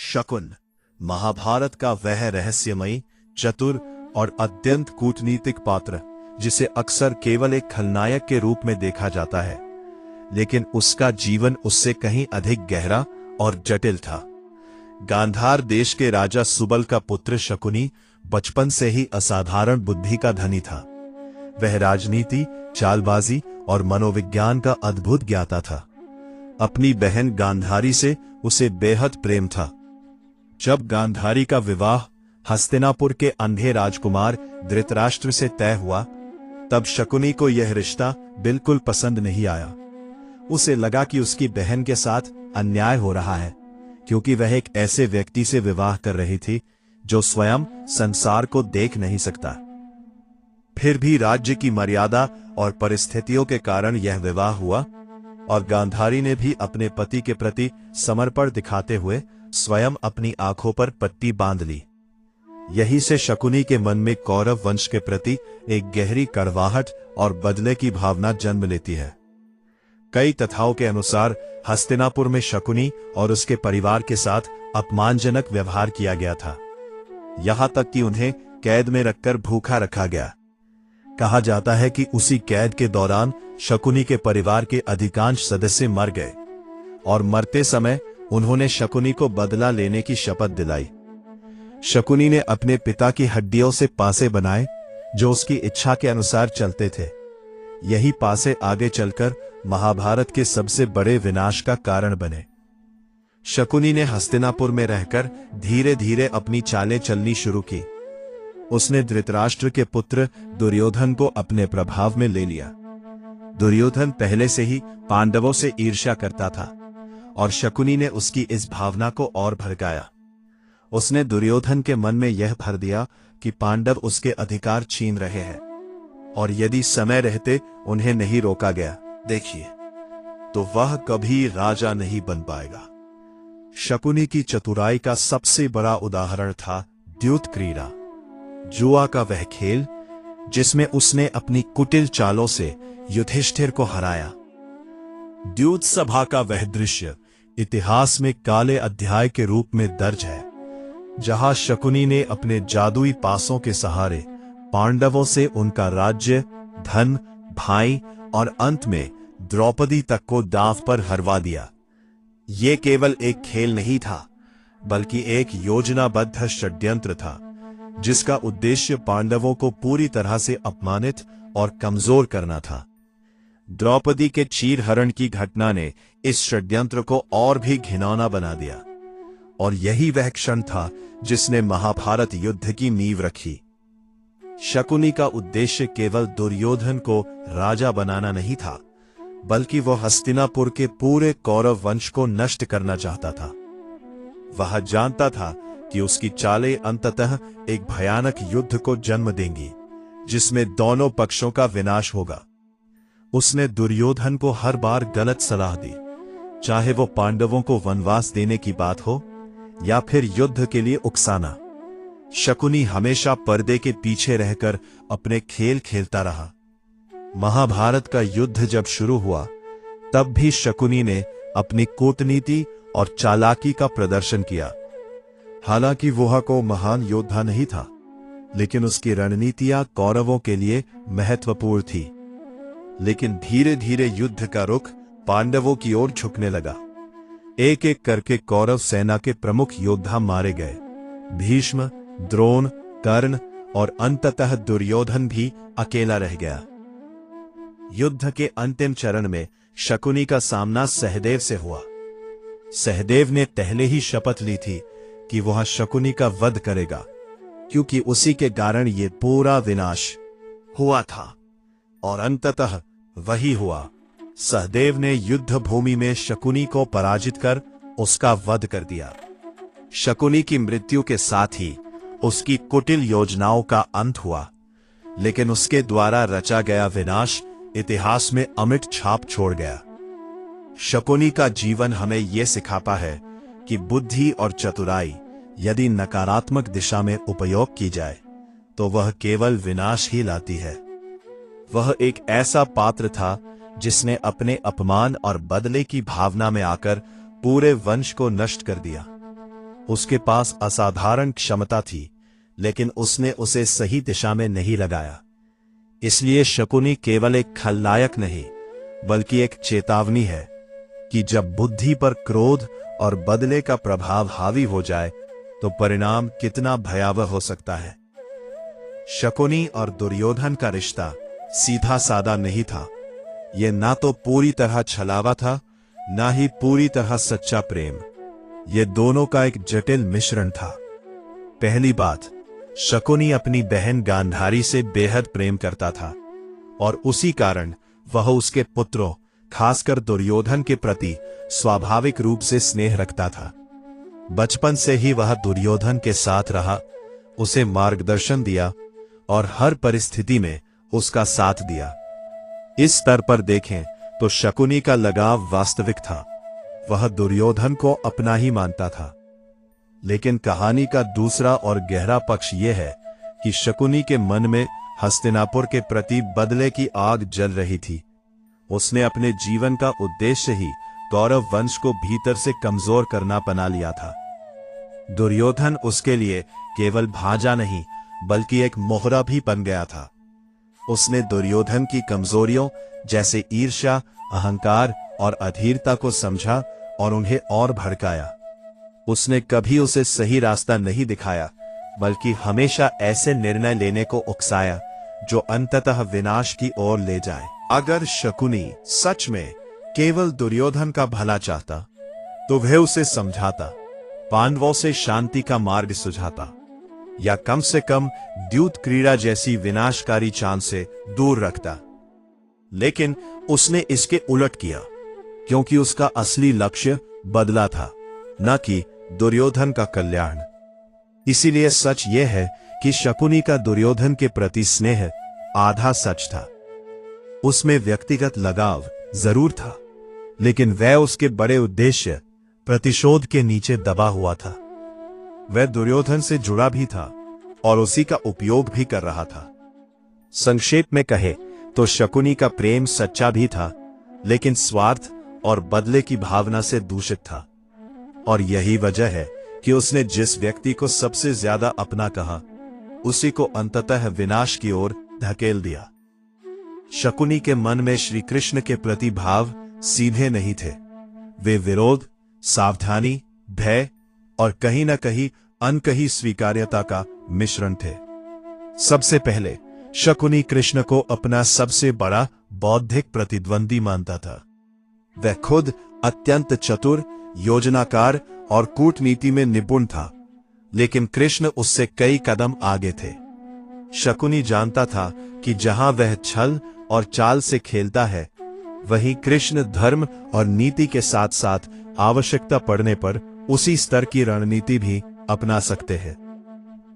शकुन महाभारत का वह रहस्यमयी, चतुर और अत्यंत कूटनीतिक पात्र जिसे अक्सर केवल एक खलनायक के रूप में देखा जाता है, लेकिन उसका जीवन उससे कहीं अधिक गहरा और जटिल था। गांधार देश के राजा सुबल का पुत्र शकुनी बचपन से ही असाधारण बुद्धि का धनी था। वह राजनीति, चालबाजी और मनोविज्ञान का अद्भुत ज्ञाता था। अपनी बहन गांधारी से उसे बेहद प्रेम था। जब गांधारी का विवाह हस्तिनापुर के अंधे राजकुमार धृतराष्ट्र से तय हुआ, तब शकुनी को यह रिश्ता बिल्कुल पसंद नहीं आया। उसे लगा कि उसकी बहन के साथ अन्याय हो रहा है, क्योंकि वह एक ऐसे व्यक्ति से विवाह कर रही थी जो स्वयं संसार को देख नहीं सकता। फिर भी राज्य की मर्यादा और परिस्थितियों के कारण यह विवाह हुआ और गांधारी ने भी अपने पति के प्रति समर्पण दिखाते हुए स्वयं अपनी आंखों पर पट्टी बांध ली। यही से शकुनी के मन में कौरव वंश के प्रति एक गहरी कड़वाहट और बदले की भावना जन्म लेती है। कई कथाओं के अनुसार हस्तिनापुर में शकुनी और उसके परिवार के साथ अपमानजनक व्यवहार किया गया था। यहां तक कि उन्हें कैद में रखकर भूखा रखा गया। कहा जाता है कि उसी कैद के दौरान शकुनी के परिवार के अधिकांश सदस्य मर गए और मरते समय उन्होंने शकुनी को बदला लेने की शपथ दिलाई। शकुनी ने अपने पिता की हड्डियों से पासे बनाए जो उसकी इच्छा के अनुसार चलते थे। यही पासे आगे चलकर महाभारत के सबसे बड़े विनाश का कारण बने। शकुनी ने हस्तिनापुर में रहकर धीरे धीरे अपनी चालें चलनी शुरू की। उसने धृतराष्ट्र के पुत्र दुर्योधन को अपने प्रभाव में ले लिया। दुर्योधन पहले से ही पांडवों से ईर्ष्या करता था और शकुनी ने उसकी इस भावना को और भड़काया। उसने दुर्योधन के मन में यह भर दिया कि पांडव उसके अधिकार छीन रहे हैं और यदि समय रहते उन्हें नहीं रोका गया, देखिए, तो वह कभी राजा नहीं बन पाएगा। शकुनी की चतुराई का सबसे बड़ा उदाहरण था द्यूत क्रीड़ा, जुआ का वह खेल जिसमें उसने अपनी कुटिल चालों से युधिष्ठिर को हराया। द्यूत सभा का वह दृश्य इतिहास में काले अध्याय के रूप में दर्ज है, जहां शकुनी ने अपने जादुई पासों के सहारे पांडवों से उनका राज्य, धन, भाई और अंत में द्रौपदी तक को दांव पर हरवा दिया। ये केवल एक खेल नहीं था, बल्कि एक योजनाबद्ध षड्यंत्र था जिसका उद्देश्य पांडवों को पूरी तरह से अपमानित और कमजोर करना था। द्रौपदी के चीरहरण की घटना ने इस षड्यंत्र को और भी घिनौना बना दिया और यही वह क्षण था जिसने महाभारत युद्ध की नींव रखी। शकुनी का उद्देश्य केवल दुर्योधन को राजा बनाना नहीं था, बल्कि वह हस्तिनापुर के पूरे कौरव वंश को नष्ट करना चाहता था। वह जानता था कि उसकी चालें अंततः एक भयानक युद्ध को जन्म देंगी, जिसमें दोनों पक्षों का विनाश होगा। उसने दुर्योधन को हर बार गलत सलाह दी, चाहे वो पांडवों को वनवास देने की बात हो या फिर युद्ध के लिए उकसाना। शकुनी हमेशा पर्दे के पीछे रहकर अपने खेल खेलता रहा। महाभारत का युद्ध जब शुरू हुआ, तब भी शकुनी ने अपनी कूटनीति और चालाकी का प्रदर्शन किया। हालांकि वह को महान योद्धा नहीं था, लेकिन उसकी रणनीतियां कौरवों के लिए महत्वपूर्ण थी। लेकिन धीरे धीरे युद्ध का रुख पांडवों की ओर झुकने लगा। एक एक करके कौरव सेना के प्रमुख योद्धा मारे गए। भीष्म, द्रोण, कर्ण और अंततः दुर्योधन भी अकेला रह गया। युद्ध के अंतिम चरण में शकुनी का सामना सहदेव से हुआ। सहदेव ने पहले ही शपथ ली थी कि वह शकुनी का वध करेगा, क्योंकि उसी के कारण ये पूरा विनाश हुआ था और अंततः वही हुआ। सहदेव ने युद्ध भूमि में शकुनी को पराजित कर उसका वध कर दिया। शकुनी की मृत्यु के साथ ही उसकी कुटिल योजनाओं का अंत हुआ, लेकिन उसके द्वारा रचा गया विनाश इतिहास में अमिट छाप छोड़ गया। शकुनी का जीवन हमें यह सिखाता है कि बुद्धि और चतुराई यदि नकारात्मक दिशा में उपयोग की जाए तो वह केवल विनाश ही लाती है। वह एक ऐसा पात्र था जिसने अपने अपमान और बदले की भावना में आकर पूरे वंश को नष्ट कर दिया। उसके पास असाधारण क्षमता थी, लेकिन उसने उसे सही दिशा में नहीं लगाया। इसलिए शकुनी केवल एक खलनायक नहीं, बल्कि एक चेतावनी है कि जब बुद्धि पर क्रोध और बदले का प्रभाव हावी हो जाए तो परिणाम कितना भयावह हो सकता है। शकुनी और दुर्योधन का रिश्ता सीधा सादा नहीं था। यह ना तो पूरी तरह छलावा था, ना ही पूरी तरह सच्चा प्रेम। यह दोनों का एक जटिल मिश्रण था। पहली बात, शकुनी अपनी बहन गांधारी से बेहद प्रेम करता था और उसी कारण वह उसके पुत्रों, खासकर दुर्योधन के प्रति स्वाभाविक रूप से स्नेह रखता था। बचपन से ही वह दुर्योधन के साथ रहा, उसे मार्गदर्शन दिया और हर परिस्थिति में उसका साथ दिया। इस स्तर पर देखें तो शकुनी का लगाव वास्तविक था। वह दुर्योधन को अपना ही मानता था। लेकिन कहानी का दूसरा और गहरा पक्ष यह है कि शकुनी के मन में हस्तिनापुर के प्रति बदले की आग जल रही थी। उसने अपने जीवन का उद्देश्य ही कौरव वंश को भीतर से कमजोर करना बना लिया था। दुर्योधन उसके लिए केवल भांजा नहीं, बल्कि एक मोहरा भी बन गया था। उसने दुर्योधन की कमजोरियों जैसे ईर्ष्या, अहंकार और अधीरता को समझा और उन्हें और भड़काया। उसने कभी उसे सही रास्ता नहीं दिखाया, बल्कि हमेशा ऐसे निर्णय लेने को उकसाया जो अंततः विनाश की ओर ले जाए। अगर शकुनी सच में केवल दुर्योधन का भला चाहता तो वह उसे समझाता, पांडवों से शांति का मार्ग सुझाता, या कम से कम द्यूत क्रीड़ा जैसी विनाशकारी चाल से दूर रखता। लेकिन उसने इसके उलट किया, क्योंकि उसका असली लक्ष्य बदला था, न कि दुर्योधन का कल्याण। इसीलिए सच यह है कि शकुनी का दुर्योधन के प्रति स्नेह आधा सच था। उसमें व्यक्तिगत लगाव जरूर था, लेकिन वह उसके बड़े उद्देश्य प्रतिशोध के नीचे दबा हुआ था। वह दुर्योधन से जुड़ा भी था और उसी का उपयोग भी कर रहा था। संक्षेप में कहे तो शकुनी का प्रेम सच्चा भी था, लेकिन स्वार्थ और बदले की भावना से दूषित था। और यही वजह है कि उसने जिस व्यक्ति को सबसे ज्यादा अपना कहा, उसी को अंततः विनाश की ओर धकेल दिया। शकुनी के मन में श्री कृष्ण के प्रति भाव सीधे नहीं थे। वे विरोध, सावधानी, भय और कहीं न कहीं अनकही स्वीकार्यता का मिश्रण थे। सबसे पहले शकुनी कृष्ण को अपना सबसे बड़ा बौद्धिक प्रतिद्वंदी मानता था। वह खुद अत्यंत चतुर, योजनाकार और कूटनीति में निपुण था, लेकिन कृष्ण उससे कई कदम आगे थे। शकुनी जानता था कि जहां वह छल और चाल से खेलता है, वहीं कृष्ण धर्म और नीति के साथ साथ आवश्यकता पड़ने पर उसी स्तर की रणनीति भी अपना सकते हैं।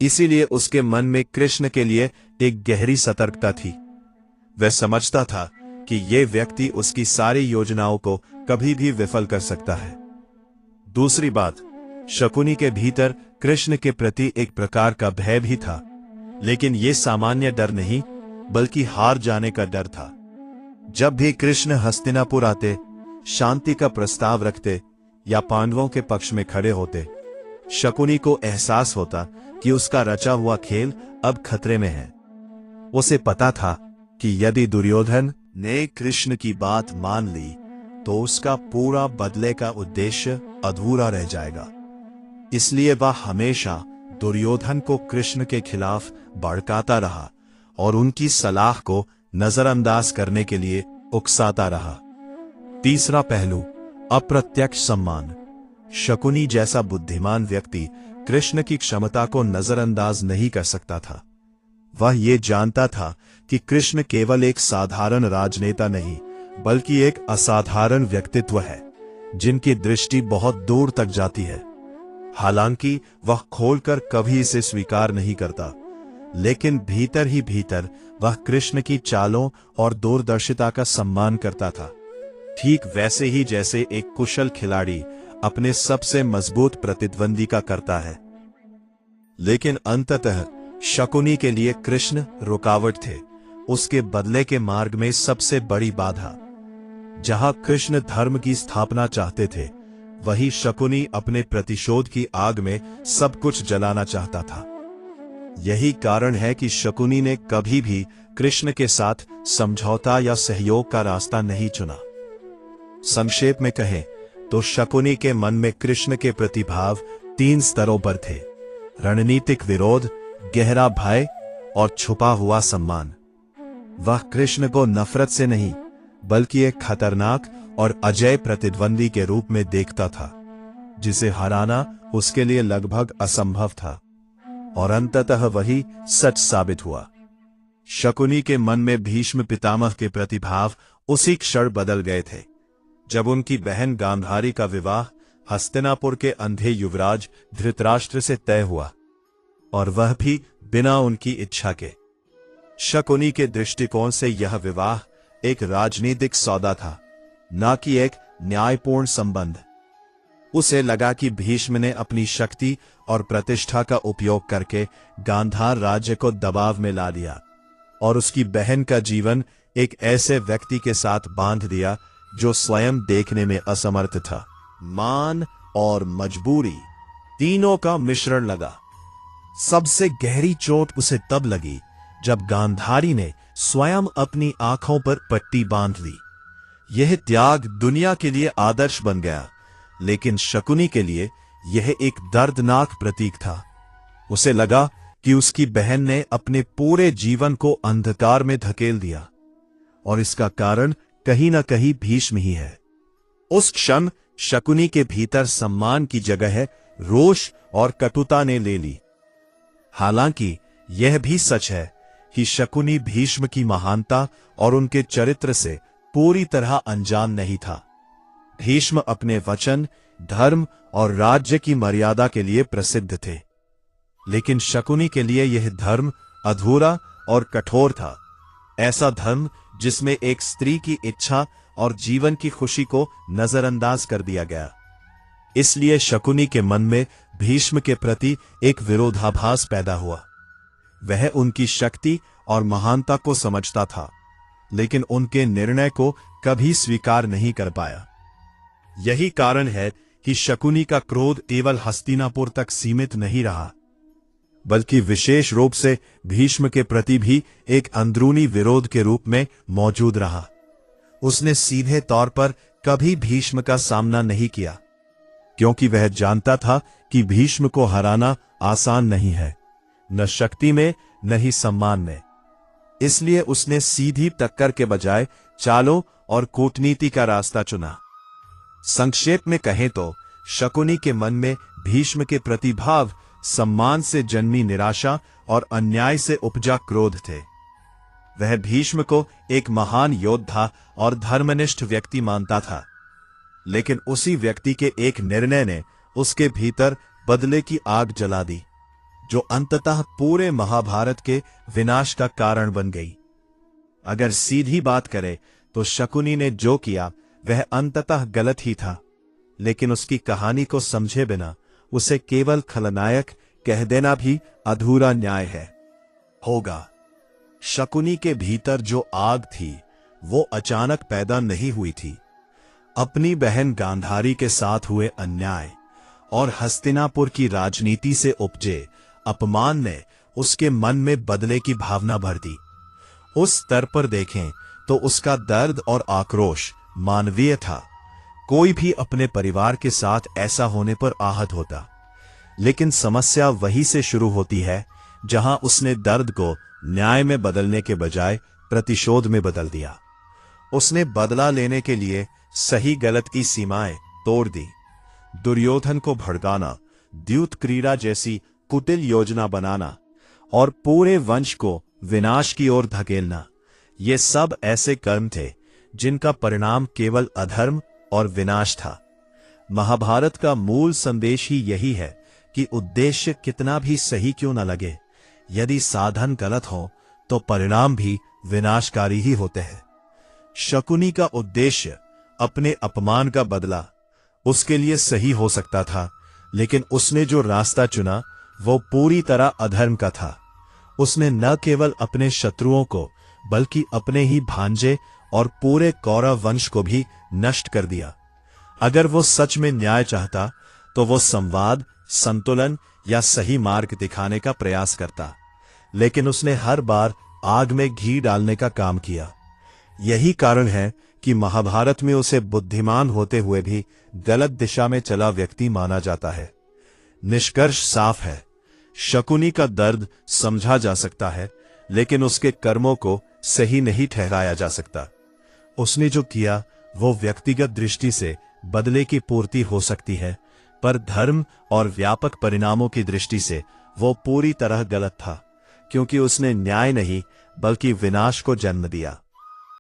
इसीलिए उसके मन में कृष्ण के लिए एक गहरी सतर्कता थी। वह समझता था कि यह व्यक्ति उसकी सारी योजनाओं को कभी भी विफल कर सकता है। दूसरी बात, शकुनी के भीतर कृष्ण के प्रति एक प्रकार का भय भी था, लेकिन यह सामान्य डर नहीं, बल्कि हार जाने का डर था। जब भी कृष्ण हस्तिनापुर आते, शांति का प्रस्ताव रखते या पांडवों के पक्ष में खड़े होते, शकुनी को एहसास होता कि उसका रचा हुआ खेल अब खतरे में है। उसे पता था कि यदि दुर्योधन ने कृष्ण की बात मान ली तो उसका पूरा बदले का उद्देश्य अधूरा रह जाएगा। इसलिए वह हमेशा दुर्योधन को कृष्ण के खिलाफ भड़काता रहा और उनकी सलाह को नजरअंदाज करने के लिए उकसाता रहा। तीसरा पहलू, अप्रत्यक्ष सम्मान। शकुनी जैसा बुद्धिमान व्यक्ति कृष्ण की क्षमता को नजरअंदाज नहीं कर सकता था। वह ये जानता था कि कृष्ण केवल एक साधारण राजनेता नहीं, बल्कि एक असाधारण व्यक्तित्व है, जिनकी दृष्टि बहुत दूर तक जाती है। हालांकि वह खोलकर कभी इसे स्वीकार नहीं करता, लेकिन भीतर ही भीतर वह कृष्ण की चालों और दूरदर्शिता का सम्मान करता था, ठीक वैसे ही जैसे एक कुशल खिलाड़ी अपने सबसे मजबूत प्रतिद्वंदी का करता है। लेकिन अंततः शकुनी के लिए कृष्ण रुकावट थे, उसके बदले के मार्ग में सबसे बड़ी बाधा। जहां कृष्ण धर्म की स्थापना चाहते थे, वही शकुनी अपने प्रतिशोध की आग में सब कुछ जलाना चाहता था। यही कारण है कि शकुनी ने कभी भी कृष्ण के साथ समझौता या सहयोग का रास्ता नहीं चुना। संक्षेप में कहें तो शकुनी के मन में कृष्ण के प्रति भाव 3 स्तरों पर थे: रणनीतिक विरोध, गहरा भय और छुपा हुआ सम्मान। वह कृष्ण को नफरत से नहीं बल्कि एक खतरनाक और अजय प्रतिद्वंदी के रूप में देखता था, जिसे हराना उसके लिए लगभग असंभव था। और अंततः वही सच साबित हुआ। शकुनी के मन में भीष्म पितामह के प्रति भाव उसी क्षण बदल गए थे जब उनकी बहन गांधारी का विवाह हस्तिनापुर के अंधे युवराज धृतराष्ट्र से तय हुआ, और वह भी बिना उनकी इच्छा के। शकुनी के दृष्टिकोण से यह विवाह एक राजनीतिक सौदा था, न कि एक न्यायपूर्ण संबंध। उसे लगा कि भीष्म ने अपनी शक्ति और प्रतिष्ठा का उपयोग करके गांधार राज्य को दबाव में ला लिया और उसकी बहन का जीवन एक ऐसे व्यक्ति के साथ बांध दिया जो स्वयं देखने में असमर्थ था। मान और मजबूरी तीनों का मिश्रण लगा। सबसे गहरी चोट उसे तब लगी जब गांधारी ने स्वयं अपनी आंखों पर पट्टी बांध ली। यह त्याग दुनिया के लिए आदर्श बन गया, लेकिन शकुनी के लिए यह एक दर्दनाक प्रतीक था। उसे लगा कि उसकी बहन ने अपने पूरे जीवन को अंधकार में धकेल दिया, और इसका कारण कहीं न कहीं भीष्म ही है। उस क्षण शकुनी के भीतर सम्मान की जगह रोष और कटुता ने ले ली। हालांकि यह भी सच है कि शकुनी भीष्म की महानता और उनके चरित्र से पूरी तरह अनजान नहीं था। भीष्म अपने वचन, धर्म और राज्य की मर्यादा के लिए प्रसिद्ध थे, लेकिन शकुनी के लिए यह धर्म अधूरा और कठोर था। ऐसा धर्म जिसमें एक स्त्री की इच्छा और जीवन की खुशी को नजरअंदाज कर दिया गया। इसलिए शकुनी के मन में भीष्म के प्रति एक विरोधाभास पैदा हुआ। वह उनकी शक्ति और महानता को समझता था, लेकिन उनके निर्णय को कभी स्वीकार नहीं कर पाया। यही कारण है कि शकुनी का क्रोध केवल हस्तिनापुर तक सीमित नहीं रहा, बल्कि विशेष रूप से भीष्म के प्रति भी एक अंदरूनी विरोध के रूप में मौजूद रहा। उसने सीधे तौर पर कभी भीष्म का सामना नहीं किया, क्योंकि वह जानता था कि भीष्म को हराना आसान नहीं है, न शक्ति में न ही सम्मान में। इसलिए उसने सीधी टक्कर के बजाय चालों और कूटनीति का रास्ता चुना। संक्षेप में कहें तो शकुनी के मन में भीष्म के प्रति भाव सम्मान से जन्मी निराशा और अन्याय से उपजा क्रोध थे। वह भीष्म को एक महान योद्धा और धर्मनिष्ठ व्यक्ति मानता था, लेकिन उसी व्यक्ति के एक निर्णय ने उसके भीतर बदले की आग जला दी, जो अंततः पूरे महाभारत के विनाश का कारण बन गई। अगर सीधी बात करें तो शकुनी ने जो किया वह अंततः गलत ही था, लेकिन उसकी कहानी को समझे बिना उसे केवल खलनायक कह देना भी अधूरा न्याय होगा। शकुनी के भीतर जो आग थी वो अचानक पैदा नहीं हुई थी। अपनी बहन गांधारी के साथ हुए अन्याय और हस्तिनापुर की राजनीति से उपजे अपमान ने उसके मन में बदले की भावना भर दी। उस स्तर पर देखें तो उसका दर्द और आक्रोश मानवीय था। कोई भी अपने परिवार के साथ ऐसा होने पर आहत होता, लेकिन समस्या वहीं से शुरू होती है जहां उसने दर्द को न्याय में बदलने के बजाय प्रतिशोध में बदल दिया। उसने बदला लेने के लिए सही गलत की सीमाएं तोड़ दी। दुर्योधन को भड़काना, द्यूत क्रीड़ा जैसी कुटिल योजना बनाना और पूरे वंश को विनाश की ओर धकेलना, ये सब ऐसे कर्म थे जिनका परिणाम केवल अधर्म और विनाश था। महाभारत का मूल संदेश ही यही है कि उद्देश्य कितना भी सही क्यों न लगे, यदि साधन गलत हो तो परिणाम भी विनाशकारी ही होते हैं। शकुनी का उद्देश्य अपने अपमान का बदला उसके लिए सही हो सकता था, लेकिन उसने जो रास्ता चुना वो पूरी तरह अधर्म का था। उसने न केवल अपने शत्रुओं को बल्कि अपने ही भांजे और पूरे कौरव वंश को भी नष्ट कर दिया। अगर वो सच में न्याय चाहता तो वो संवाद, संतुलन या सही मार्ग दिखाने का प्रयास करता, लेकिन उसने हर बार आग में घी डालने का काम किया। यही कारण है कि महाभारत में उसे बुद्धिमान होते हुए भी गलत दिशा में चला व्यक्ति माना जाता है। निष्कर्ष साफ है, शकुनी का दर्द समझा जा सकता है, लेकिन उसके कर्मों को सही नहीं ठहराया जा सकता। उसने जो किया वो व्यक्तिगत दृष्टि से बदले की पूर्ति हो सकती है, पर धर्म और व्यापक परिणामों की दृष्टि से वो पूरी तरह गलत था, क्योंकि उसने न्याय नहीं बल्कि विनाश को जन्म दिया।